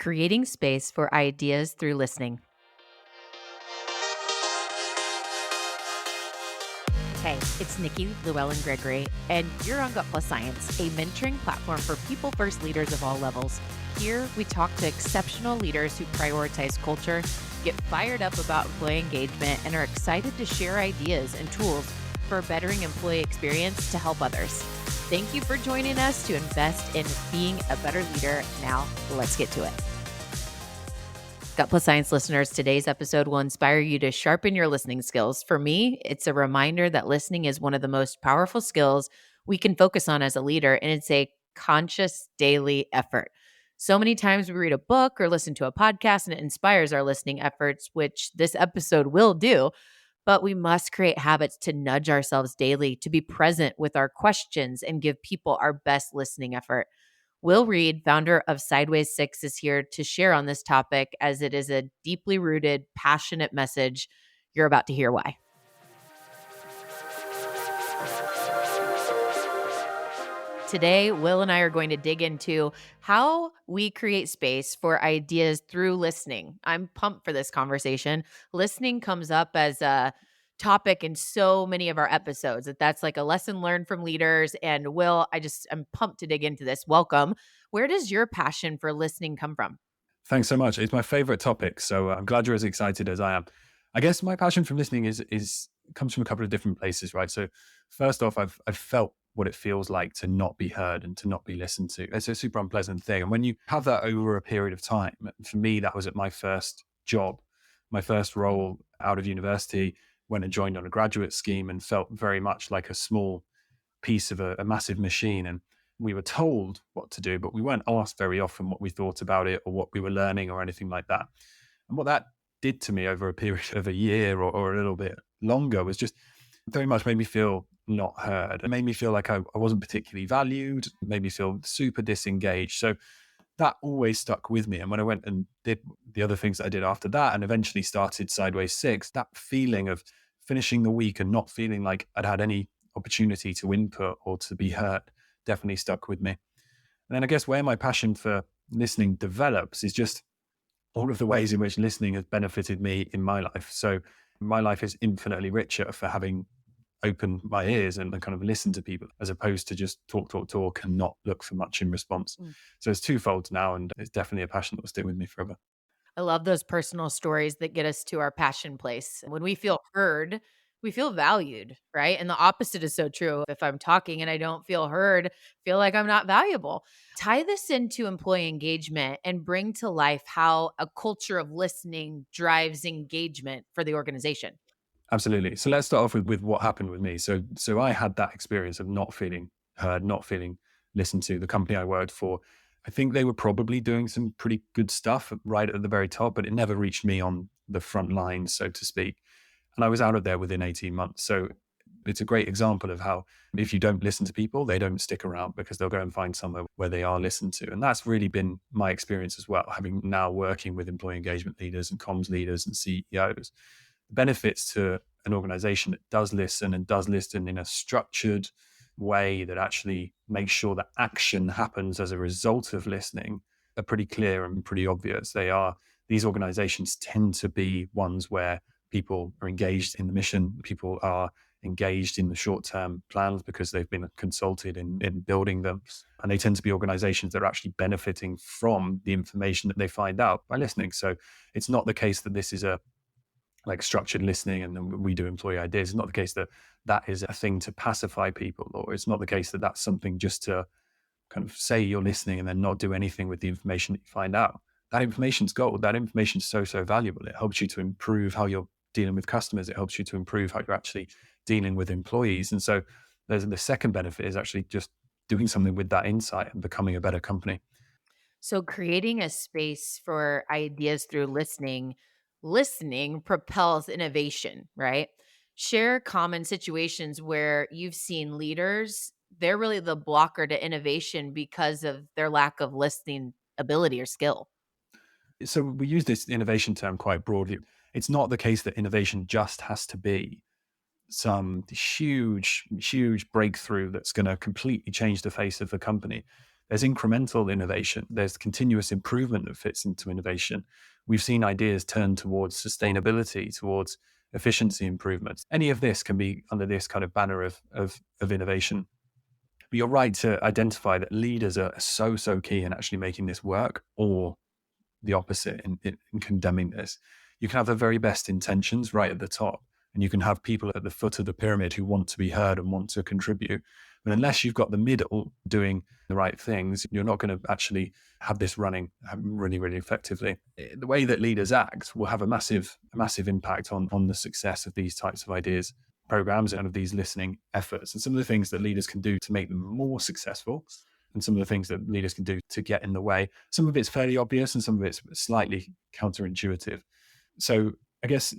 creating space for ideas through listening. Hey, it's Nikki, Llewellyn Gregory, and you're on Gut Plus Science, a mentoring platform for people first leaders of all levels. Here, we talk to exceptional leaders who prioritize culture, get fired up about employee engagement, and are excited to share ideas and tools for bettering employee experience to help others. Thank you for joining us to invest in being a better leader. Now, let's get to it. Gut Plus Science listeners, today's episode will inspire you to sharpen your listening skills. For me, it's a reminder that listening is one of the most powerful skills we can focus on as a leader, and it's a conscious daily effort. So many times we read a book or listen to a podcast and it inspires our listening efforts, which this episode will do, but we must create habits to nudge ourselves daily, to be present with our questions and give people our best listening effort. Will Reed, founder of Sideways 6, is here to share on this topic as it is a deeply rooted, passionate message. You're about to hear why. Today, Will and I are going to dig into how we create space for ideas through listening. I'm pumped for this conversation. Listening comes up as a topic in so many of our episodes. That's like a lesson learned from leaders. And Will, I'm pumped to dig into this. Welcome. Where does your passion for listening come from? Thanks so much. It's my favorite topic, so I'm glad you're as excited as I am. I guess my passion from listening is comes from a couple of different places, right? So first off, I've felt what it feels like to not be heard and to not be listened to. It's a super unpleasant thing. And when you have that over a period of time, for me, that was at my first job, my first role out of university, when I joined on a graduate scheme and felt very much like a small piece of a massive machine. And we were told what to do, but we weren't asked very often what we thought about it or what we were learning or anything like that. And what that did to me over a period of a year or a little bit longer was just very much made me feel not heard. It made me feel like I wasn't particularly valued, made me feel super disengaged. So that always stuck with me. And when I went and did the other things that I did after that and eventually started Sideways 6, that feeling of finishing the week and not feeling like I'd had any opportunity to input or to be heard definitely stuck with me. And then I guess where my passion for listening develops is just all of the ways in which listening has benefited me in my life. So my life is infinitely richer for having opened my ears and kind of listened to people as opposed to just talk and not look for much in response. So it's twofold now, and it's definitely a passion that will stick with me forever. I love those personal stories that get us to our passion place. When we feel heard, we feel valued, right? And the opposite is so true. If I'm talking and I don't feel heard, feel like I'm not valuable. Tie this into employee engagement and bring to life how a culture of listening drives engagement for the organization. Absolutely. So let's start off with what happened with me. So I had that experience of not feeling heard, not feeling listened to. The company I worked for, I think they were probably doing some pretty good stuff right at the very top, but it never reached me on the front line, so to speak. And I was out of there within 18 months. So it's a great example of how if you don't listen to people, they don't stick around because they'll go and find somewhere where they are listened to. And that's really been my experience as well, having now working with employee engagement leaders and comms leaders and CEOs. The benefits to an organization that does listen and does listen in a structured way that actually makes sure that action happens as a result of listening are pretty clear and pretty obvious. These organizations tend to be ones where people are engaged in the mission, people are engaged in the short-term plans because they've been consulted in building them. And they tend to be organizations that are actually benefiting from the information that they find out by listening. So it's not the case that this is a like structured listening and then we do employee ideas. It's not the case that that is a thing to pacify people, or it's not the case that that's something just to kind of say you're listening and then not do anything with the information that you find out. That information's gold. That information's so valuable. It helps you to improve how you're dealing with customers. It helps you to improve how you're actually dealing with employees. And so there's the second benefit is actually just doing something with that insight and becoming a better company. So creating a space for ideas through listening propels innovation, right? Share common situations where you've seen leaders, they're really the blocker to innovation because of their lack of listening ability or skill. So we use this innovation term quite broadly. It's not the case that innovation just has to be some huge breakthrough that's going to completely change the face of the company. There's incremental innovation. There's continuous improvement that fits into innovation. We've seen ideas turn towards sustainability, towards efficiency improvements. Any of this can be under this kind of banner of innovation. But you're right to identify that leaders are so key in actually making this work, or the opposite in condemning this. You can have the very best intentions right at the top, and you can have people at the foot of the pyramid who want to be heard and want to contribute. But unless you've got the middle doing the right things, you're not going to actually have this running really effectively. The way that leaders act will have a massive impact on the success of these types of ideas, programs, and of these listening efforts. And some of the things that leaders can do to make them more successful, and some of the things that leaders can do to get in the way. Some of it's fairly obvious and some of it's slightly counterintuitive. So I guess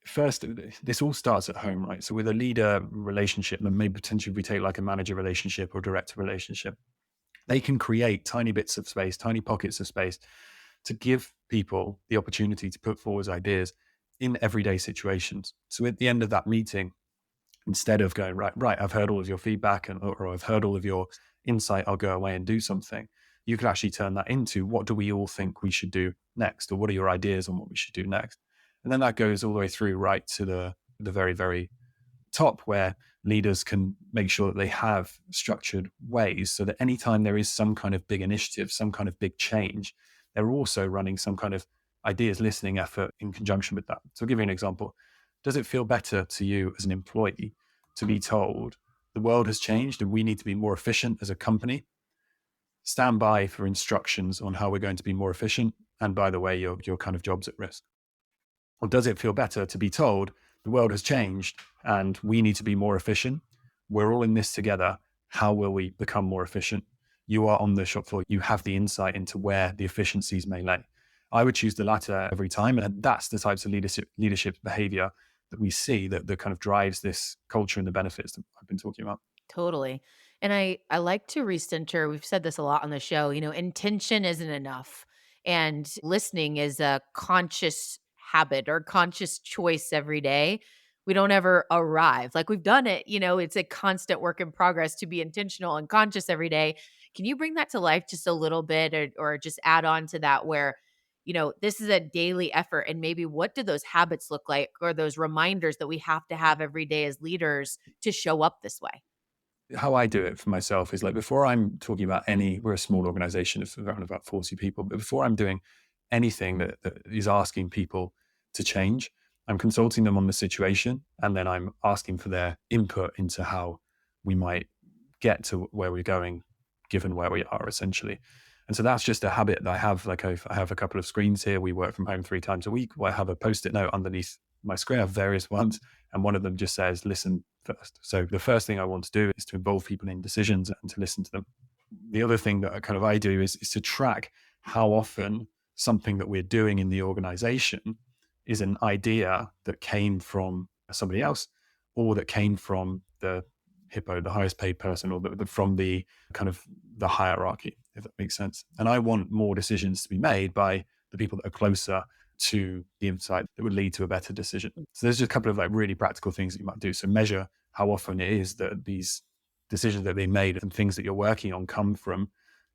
first, this all starts at home, right? So with a leader relationship, and maybe potentially if we take like a manager relationship or director relationship, they can create tiny bits of space, tiny pockets of space to give people the opportunity to put forward ideas in everyday situations. So at the end of that meeting, instead of going, right, I've heard all of your feedback or I've heard all of your insight, I'll go away and do something. You could actually turn that into, what do we all think we should do next? Or what are your ideas on what we should do next? And then that goes all the way through right to the very top, where leaders can make sure that they have structured ways so that anytime there is some kind of big initiative, some kind of big change, they're also running some kind of ideas listening effort in conjunction with that. So I'll give you an example. Does it feel better to you as an employee to be told the world has changed and we need to be more efficient as a company? Stand by for instructions on how we're going to be more efficient. And by the way, your kind of job's at risk. Or does it feel better to be told the world has changed and we need to be more efficient? We're all in this together. How will we become more efficient? You are on the shop floor. You have the insight into where the efficiencies may lay. I would choose the latter every time. And that's the types of leadership behavior that we see that kind of drives this culture and the benefits that I've been talking about. Totally. And I like to recenter, we've said this a lot on the show, intention isn't enough. And listening is a conscious habit or conscious choice every day. We don't ever arrive. Like we've done it, it's a constant work in progress to be intentional and conscious every day. Can you bring that to life just a little bit, or just add on to that where, this is a daily effort, and maybe what do those habits look like, or those reminders that we have to have every day as leaders to show up this way? How I do it for myself is like, before I'm talking about we're a small organization of around about 40 people, but before I'm doing anything that is asking people to change, I'm consulting them on the situation, and then I'm asking for their input into how we might get to where we're going, given where we are essentially. And so that's just a habit that I have. Like I have a couple of screens here. We work from home 3 times a week. Where I have a post-it note underneath my screen. I have various ones, and one of them just says, listen first. So the first thing I want to do is to involve people in decisions and to listen to them. The other thing that I do is to track how often something that we're doing in the organization is an idea that came from somebody else, or that came from the hippo, the highest paid person, or from the kind of the hierarchy, if that makes sense. And I want more decisions to be made by the people that are closer to the insight that would lead to a better decision. So there's just a couple of like really practical things that you might do. So measure how often it is that these decisions that they made and things that you're working on come from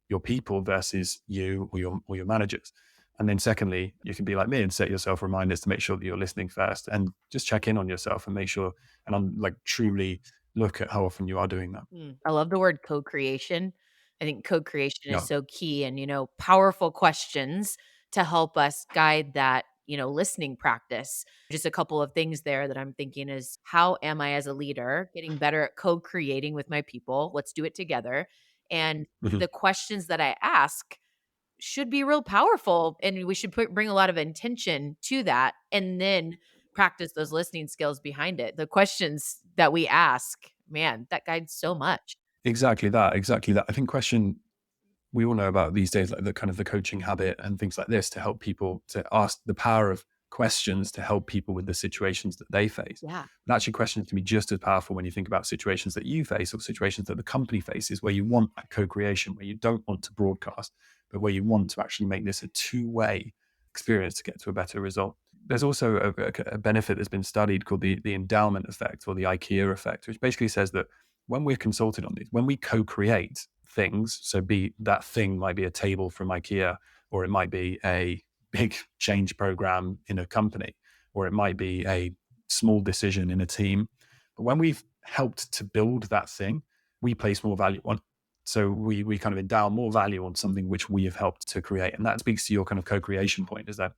your people versus you or your managers. And then secondly, you can be like me and set yourself reminders to make sure that you're listening first, and just check in on yourself and make sure, and truly look at how often you are doing that. I love the word co-creation. I think co-creation is Yeah. so key, and, powerful questions to help us guide that, listening practice. Just a couple of things there that I'm thinking is, how am I as a leader getting better at co-creating with my people? Let's do it together. And Mhm. the questions that I ask should be real powerful, and we should bring a lot of intention to that, and then practice those listening skills behind it. The questions that we ask, man, that guides so much. Exactly that. Exactly that. I think we all know about these days, like the kind of the coaching habit and things like this, to help people to ask the power of questions to help people with the situations that they face. Yeah. But actually, questions can be just as powerful when you think about situations that you face or situations that the company faces, where you want that co-creation, where you don't want to broadcast, but where you want to actually make this a two-way experience to get to a better result. There's also a benefit that's been studied called the endowment effect, or the IKEA effect, which basically says that when we're consulted on these, when we co-create things. So be that thing might be a table from IKEA, or it might be a big change program in a company, or it might be a small decision in a team. But when we've helped to build that thing, we place more value on. So we kind of endow more value on something which we have helped to create. And that speaks to your kind of co-creation point, is that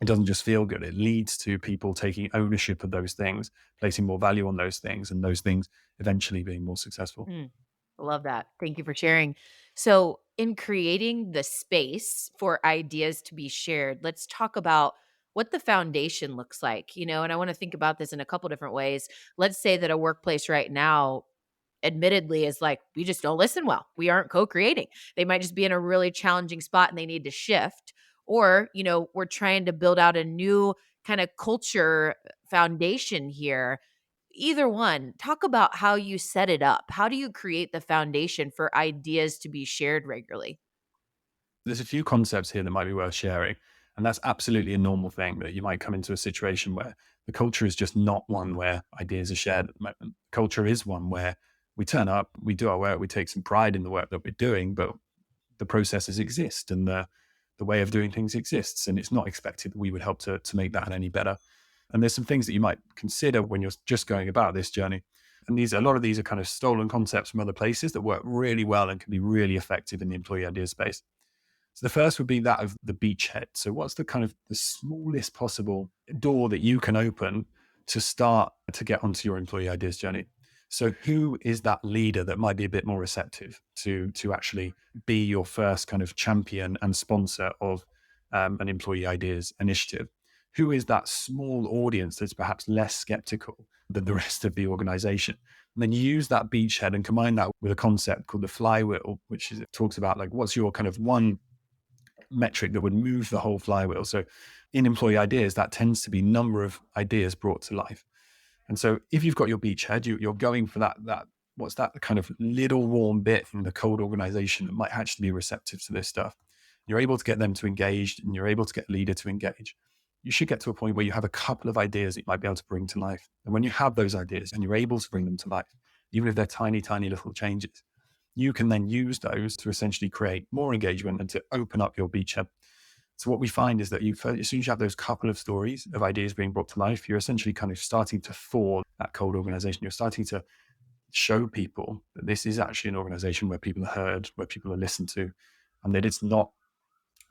it doesn't just feel good. It leads to people taking ownership of those things, placing more value on those things, and those things eventually being more successful. Mm, I love that. Thank you for sharing. So, in creating the space for ideas to be shared, let's talk about what the foundation looks like, and I want to think about this in a couple different ways. Let's say that a workplace right now admittedly is like, we just don't listen well. We aren't co-creating. They might just be in a really challenging spot and they need to shift. Or, we're trying to build out a new kind of culture foundation here. Either one, talk about how you set it up. How do you create the foundation for ideas to be shared regularly? There's a few concepts here that might be worth sharing. And that's absolutely a normal thing, that you might come into a situation where the culture is just not one where ideas are shared at the moment. Culture is one where we turn up, we do our work, we take some pride in the work that we're doing, but the processes exist and the way of doing things exists. And it's not expected that we would help to make that any better. And there's some things that you might consider when you're just going about this journey. And a lot of these are kind of stolen concepts from other places that work really well and can be really effective in the employee idea space. So the first would be that of the beachhead. So what's the kind of the smallest possible door that you can open to start to get onto your employee ideas journey? So who is that leader that might be a bit more receptive to actually be your first kind of champion and sponsor of an employee ideas initiative? Who is that small audience that's perhaps less skeptical than the rest of the organization? And then you use that beachhead and combine that with a concept called the flywheel, which talks about like, what's your kind of one metric that would move the whole flywheel. So in employee ideas, that tends to be number of ideas brought to life. And so if you've got your beachhead, you're going for that what's that kind of little warm bit from the cold organization that might actually be receptive to this stuff. You're able to get them to engage, and you're able to get a leader to engage. You should get to a point where you have a couple of ideas that you might be able to bring to life. And when you have those ideas and you're able to bring them to life, even if they're tiny, tiny little changes, you can then use those to essentially create more engagement and to open up your beachhead. So what we find is that as soon as you have those couple of stories of ideas being brought to life, you're essentially kind of starting to thaw that cold organization. You're starting to show people that this is actually an organization where people are heard, where people are listened to, and that it's not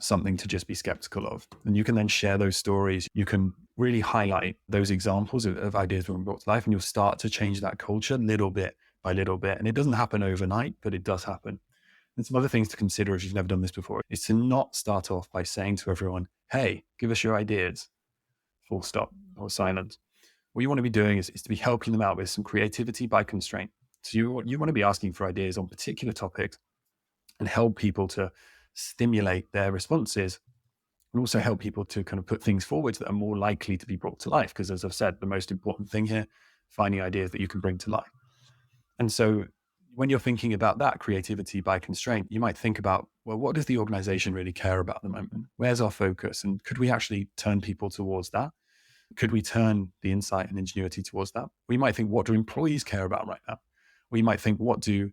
something to just be skeptical of. And you can then share those stories. You can really highlight those examples of ideas being brought to life, and you'll start to change that culture little bit by little bit. And it doesn't happen overnight, but it does happen. And some other things to consider if you've never done this before is to not start off by saying to everyone, hey, give us your ideas, full stop or silence. What you want to be doing is to be helping them out with some creativity by constraint. So you want to be asking for ideas on particular topics and help people to stimulate their responses, and also help people to kind of put things forward that are more likely to be brought to life. Because as I've said, the most important thing here, finding ideas that you can bring to life. And so when you're thinking about that creativity by constraint, you might think about, well, what does the organization really care about at the moment? Where's our focus? And could we actually turn people towards that? Could we turn the insight and ingenuity towards that? We might think, what do employees care about right now? We might think, what do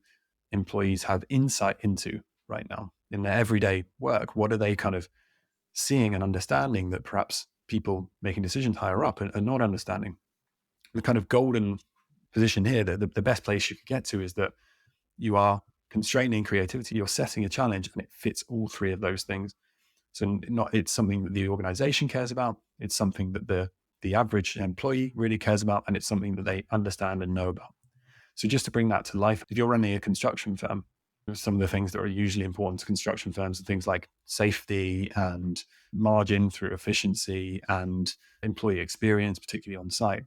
employees have insight into right now in their everyday work? What are they kind of seeing and understanding that perhaps people making decisions higher up are not understanding? The kind of golden position here, the best place you could get to is that you are constraining creativity, you're setting a challenge, and it fits all three of those things. So it's something that the organization cares about, it's something that the average employee really cares about, and it's something that they understand and know about. So just to bring that to life, if you're running a construction firm, some of the things that are usually important to construction firms are things like safety and margin through efficiency and employee experience, particularly on site.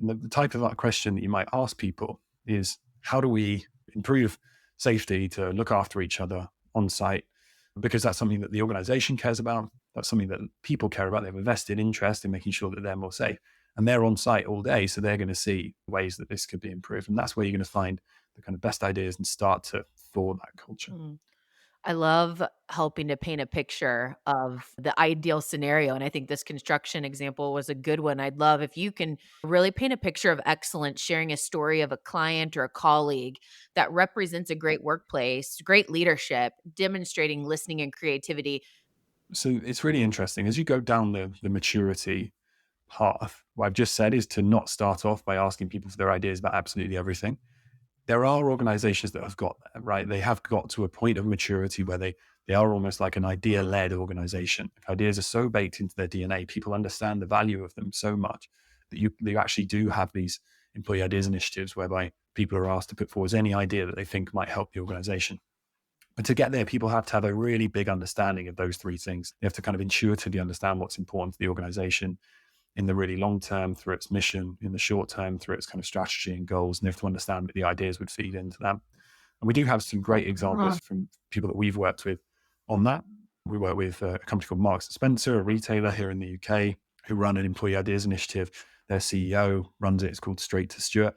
And the type of question that you might ask people is, how do we improve safety to look after each other on site? Because that's something that the organization cares about. That's something that people care about. They have a vested interest in making sure that they're more safe. And they're on site all day, so they're going to see ways that this could be improved. And that's where you're going to find the kind of best ideas and start to thaw that culture. Mm. I love helping to paint a picture of the ideal scenario, and I think this construction example was a good one. I'd love if you can really paint a picture of excellence, sharing a story of a client or a colleague that represents a great workplace, great leadership, demonstrating listening and creativity. So it's really interesting as you go down the maturity path. What I've just said is to not start off by asking people for their ideas about absolutely everything. There are organizations that have got that, right? They have got to a point of maturity where they are almost like an idea-led organization. Ideas are so baked into their DNA, people understand the value of them so much that you actually do have these employee ideas initiatives whereby people are asked to put forward any idea that they think might help the organization. But to get there, people have to have a really big understanding of those three things. They have to kind of intuitively understand what's important to the organization in the really long term through its mission, in the short term through its kind of strategy and goals, and they have to understand that the ideas would feed into them. And we do have some great examples from people that we've worked with on that. We work with a company called Marks and Spencer, a retailer here in the UK, who run an employee ideas initiative. Their CEO runs it. It's called Straight to Stuart.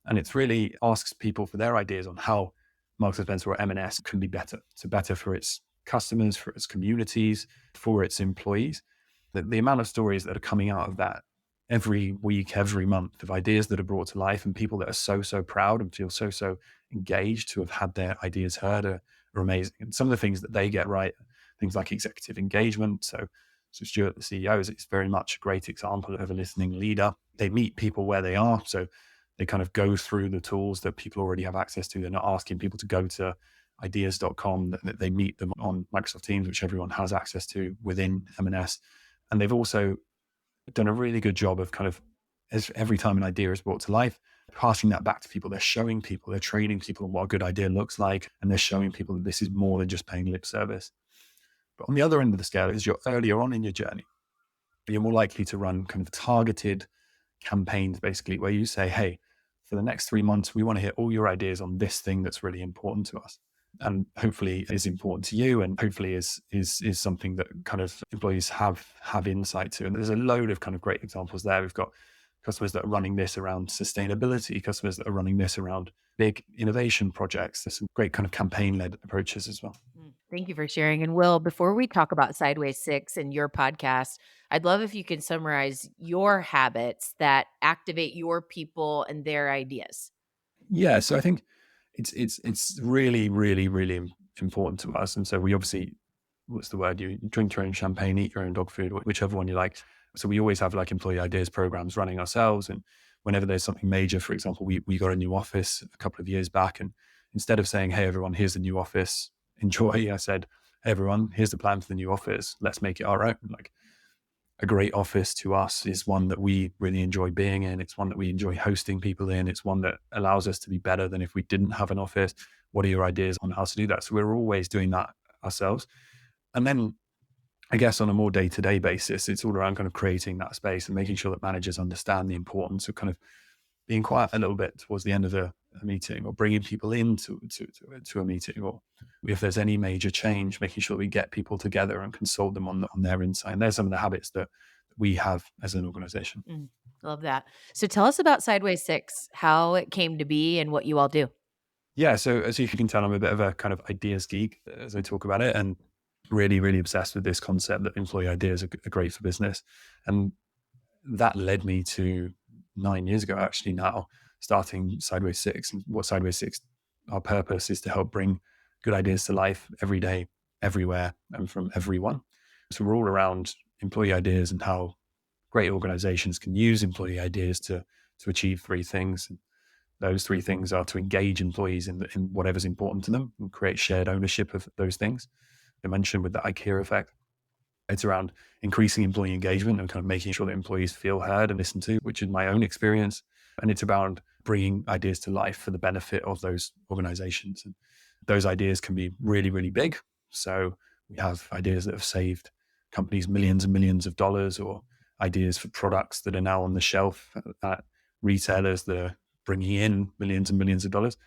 And it really asks people for their ideas on how Marks and Spencer or M&S can be better. So better for its customers, for its communities, for its employees. The amount of stories that are coming out of that every week, every month of ideas that are brought to life and people that are so proud and feel so engaged to have had their ideas heard are amazing. And some of the things that they get right, things like executive engagement. So Stuart, the CEO, is very much a great example of a listening leader. They meet people where they are. So they kind of go through the tools that people already have access to. They're not asking people to go to ideas.com, that they meet them on Microsoft Teams, which everyone has access to within M&S. And they've also done a really good job of kind of, as every time an idea is brought to life, passing that back to people. They're showing people, they're training people on what a good idea looks like, and they're showing people that this is more than just paying lip service. But on the other end of the scale is you're earlier on in your journey. You're more likely to run kind of targeted campaigns, basically, where you say, hey, for the next 3 months, we want to hear all your ideas on this thing that's really important to us. And hopefully is important to you, and hopefully is something that kind of employees have insight to. And there's a load of kind of great examples there. We've got customers that are running this around sustainability, customers that are running this around big innovation projects. There's some great kind of campaign-led approaches as well. Thank you for sharing. And Will, before we talk about Sideways Six and your podcast, I'd love if you can summarize your habits that activate your people and their ideas. Yeah, so I think it's really important to us, and so we obviously, what's the word? You drink your own champagne, eat your own dog food, whichever one you like. So we always have like employee ideas programs running ourselves, and whenever there's something major, for example, we got a new office a couple of years back, and instead of saying, "Hey everyone, here's the new office, enjoy," I said, "Hey everyone, here's the plan for the new office. Let's make it our own." Like, a great office to us is one that we really enjoy being in. It's one that we enjoy hosting people in. It's one that allows us to be better than if we didn't have an office. What are your ideas on how to do that? So we're always doing that ourselves. And then I guess on a more day-to-day basis, it's all around kind of creating that space and making sure that managers understand the importance of kind of being quiet a little bit towards the end of a meeting, or bringing people into to a meeting, or if there's any major change, making sure we get people together and consult them on their insight. And there's some of the habits that we have as an organization. Love that. So tell us about Sideways Six, how it came to be and what you all do. Yeah, so as you can tell, I'm a bit of a kind of ideas geek as I talk about it, and really obsessed with this concept that employee ideas are great for business. And that led me to 9 years ago, actually, now starting Sideways Six. And what Sideways Six, our purpose is to help bring good ideas to life every day, everywhere, and from everyone. So we're all around employee ideas and how great organizations can use employee ideas to achieve three things. And those three things are to engage employees in whatever's important to them and create shared ownership of those things. I mentioned with the IKEA effect. It's around increasing employee engagement and kind of making sure that employees feel heard and listened to, which is my own experience. And it's about bringing ideas to life for the benefit of those organizations. And those ideas can be really big. So we have ideas that have saved companies millions and millions of dollars, or ideas for products that are now on the shelf at retailers that are bringing in millions and millions of dollars.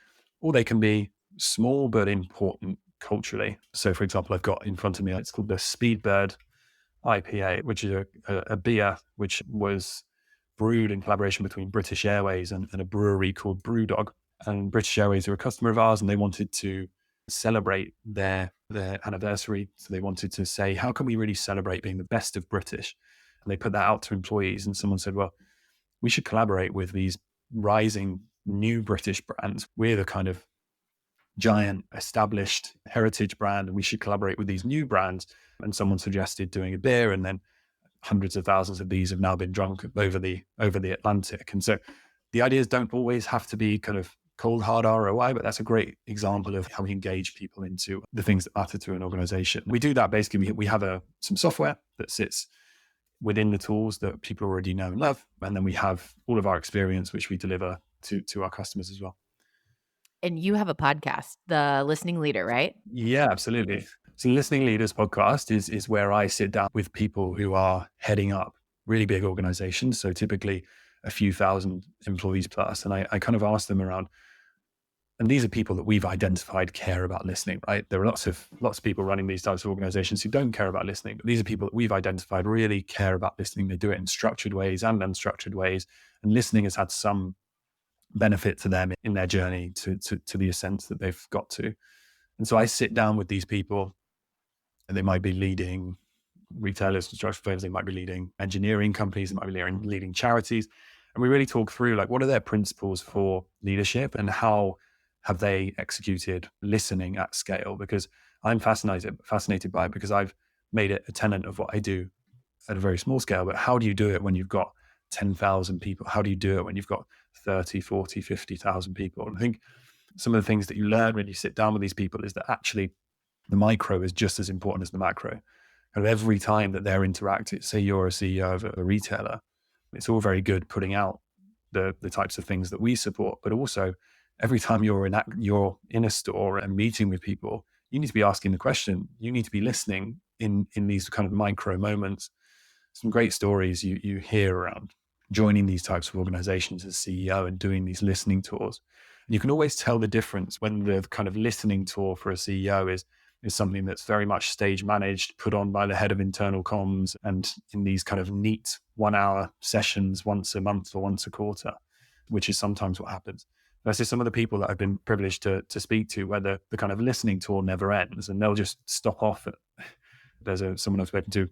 Or they can be small but important culturally. So for example, I've got in front of me, it's called the Speedbird IPA, which is a beer which was brewed in collaboration between British Airways and a brewery called Brewdog. And British Airways are a customer of ours, and they wanted to celebrate their anniversary. So they wanted to say, how can we really celebrate being the best of British? And they put that out to employees. And someone said, well, we should collaborate with these rising new British brands. We're the kind of giant established heritage brand, and we should collaborate with these new brands. And someone suggested doing a beer, and then hundreds of thousands of these have now been drunk over the Atlantic. And so the ideas don't always have to be kind of cold hard ROI, but that's a great example of how we engage people into the things that matter to an organization. We do that basically. We have some software that sits within the tools that people already know and love, and then we have all of our experience, which we deliver to our customers as well. And you have a podcast, The Listening Leader, right? Yeah, absolutely. So Listening Leaders podcast is where I sit down with people who are heading up really big organizations. So typically a few thousand employees plus. And I kind of ask them around, and these are people that we've identified care about listening, right? There are lots of people running these types of organizations who don't care about listening, but these are people that we've identified really care about listening. They do it in structured ways and unstructured ways. And listening has had some benefit to them in their journey to the ascent that they've got to. And so I sit down with these people, and they might be leading retailers, construction firms, they might be leading engineering companies, they might be leading charities. And we really talk through like, what are their principles for leadership and how have they executed listening at scale? Because I'm fascinated by it, because I've made it a tenet of what I do at a very small scale. But how do you do it when you've got 10,000 people? How do you do it when you've got 30, 40, 50,000 people? And I think some of the things that you learn when you sit down with these people is that actually the micro is just as important as the macro. And every time that they're interacting, say you're a CEO of a retailer, it's all very good putting out the types of things that we support, but also every time you're in a store and meeting with people, you need to be asking the question. You need to be listening in these kind of micro moments. Some great stories you hear around joining these types of organizations as CEO and doing these listening tours. And you can always tell the difference when the kind of listening tour for a CEO is something that's very much stage managed, put on by the head of internal comms, and in these kind of neat 1 hour sessions once a month or once a quarter, which is sometimes what happens. Versus some of the people that I've been privileged to speak to, where the kind of listening tour never ends, and they'll just stop off. There's someone I've spoken to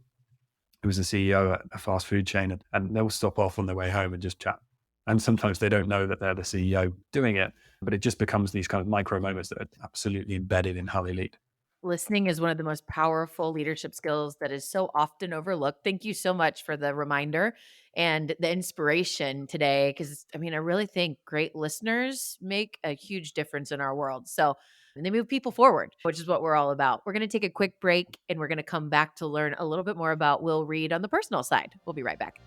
who was a CEO at a fast food chain, and they'll stop off on their way home and just chat. And sometimes they don't know that they're the CEO doing it, but it just becomes these kind of micro moments that are absolutely embedded in how they lead. Listening is one of the most powerful leadership skills that is so often overlooked. Thank you so much for the reminder and the inspiration today. Because I mean, I really think great listeners make a huge difference in our world. So, and they move people forward, which is what we're all about. We're going to take a quick break and we're going to come back to learn a little bit more about Will Reed on the personal side. We'll be right back.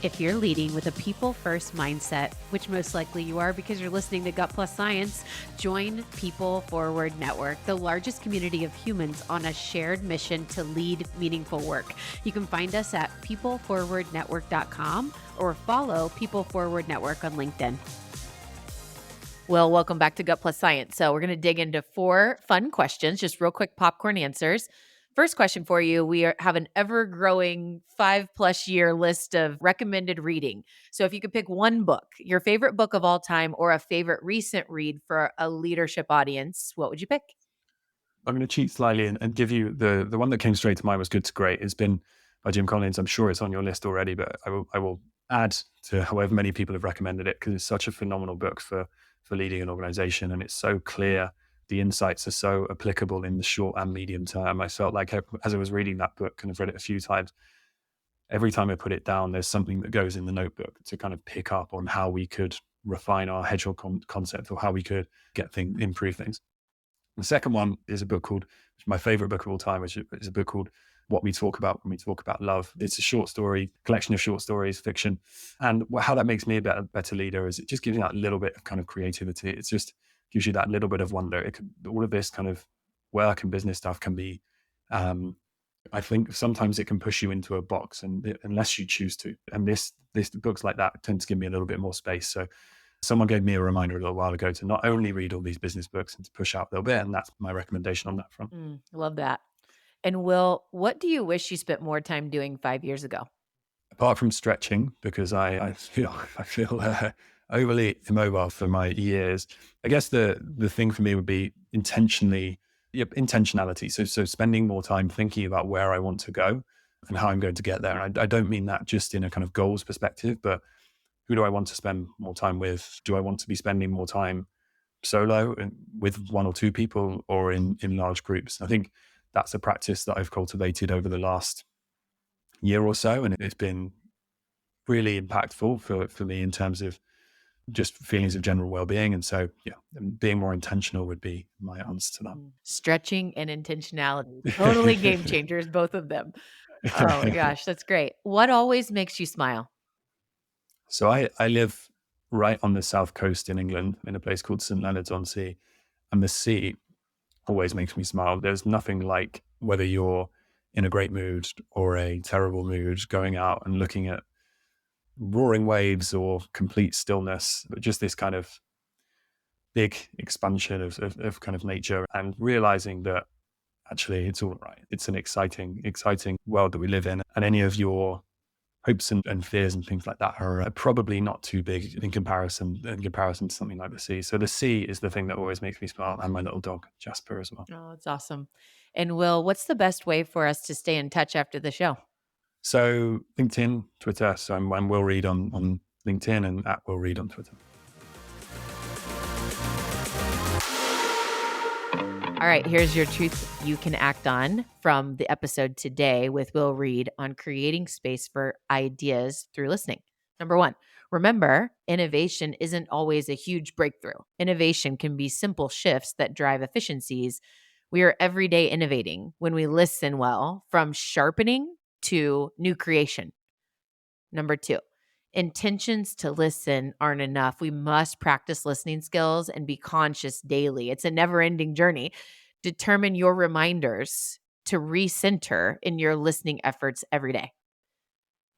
If you're leading with a people first mindset, which most likely you are because you're listening to Gut Plus Science, join People Forward Network, the largest community of humans on a shared mission to lead meaningful work. You can find us at peopleforwardnetwork.com or follow People Forward Network on LinkedIn. Well, welcome back to Gut Plus Science. So we're going to dig into 4 fun questions, just real quick popcorn answers. First question for you. Have an ever-growing 5+ year list of recommended reading. So if you could pick one book, your favorite book of all time or a favorite recent read for a leadership audience, what would you pick? I'm going to cheat slightly and give you the one that came straight to mind was Good to Great. It's been by Jim Collins. I'm sure it's on your list already, but I will add to however many people have recommended it, because it's such a phenomenal book for leading an organization, and it's so clear. The insights are so applicable in the short and medium term. I felt like as I was reading that book, and I've read it a few times, every time I put it down, there's something that goes in the notebook to kind of pick up on how we could refine our hedgehog concept, or how we could improve things. The second one is a book called, which is my favorite book of all time, which is a book called What We Talk About When We Talk About Love. It's a short story, collection of short stories, fiction. And how that makes me a better leader is it just gives you that little bit of kind of creativity. It just gives you that little bit of wonder. All of this kind of work and business stuff can be, I think sometimes it can push you into a box, and unless you choose to. And this books like that tend to give me a little bit more space. So someone gave me a reminder a little while ago to not only read all these business books and to push out a little bit. And that's my recommendation on that front. Love that. And Will, what do you wish you spent more time doing 5 years ago? Apart from stretching, because I feel overly immobile for my years. I guess the thing for me would be intentionality. So spending more time thinking about where I want to go and how I'm going to get there. And I don't mean that just in a kind of goals perspective, but who do I want to spend more time with? Do I want to be spending more time solo and with one or two people, or in large groups? I think that's a practice that I've cultivated over the last year or so, and it's been really impactful for me in terms of just feelings of general well-being. And so, yeah, being more intentional would be my answer to Stretching and intentionality, totally game changers, both of them. Oh my that. gosh, that's great. What always makes you smile? So I live right on the south coast in England, in a place called St Leonard's on Sea, and the sea always makes me smile. There's nothing like, whether you're in a great mood or a terrible mood, going out and looking at roaring waves or complete stillness, but just this kind of big expansion of kind of nature, and realizing that actually it's all right. It's an exciting world that we live in. And any of your hopes and fears and things like that are probably not too big in comparison to something like the sea. So the sea is the thing that always makes me smile, and my little dog Jasper as well. Oh, it's awesome. And Will, what's the best way for us to stay in touch after the show? So LinkedIn, Twitter. So I'm Will Reed on LinkedIn and at Will Reed on Twitter. All right, here's your truth you can act on from the episode today with Will Reed on creating space for ideas through listening. Number one, remember, innovation isn't always a huge breakthrough. Innovation can be simple shifts that drive efficiencies. We are every day innovating when we listen well, from sharpening to new creation. Number two, intentions to listen aren't enough. We must practice listening skills and be conscious daily. It's a never ending journey. Determine your reminders to recenter in your listening efforts every day.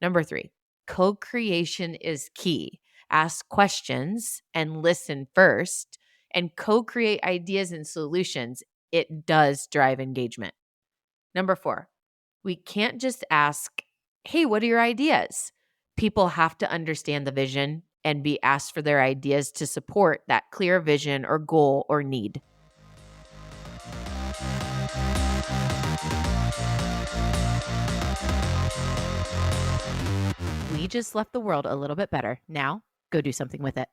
Number three, co creation is key. Ask questions and listen first, and co create ideas and solutions. It does drive engagement. Number four, we can't just ask, hey, what are your ideas? People have to understand the vision and be asked for their ideas to support that clear vision or goal or need. We just left the world a little bit better. Now, go do something with it.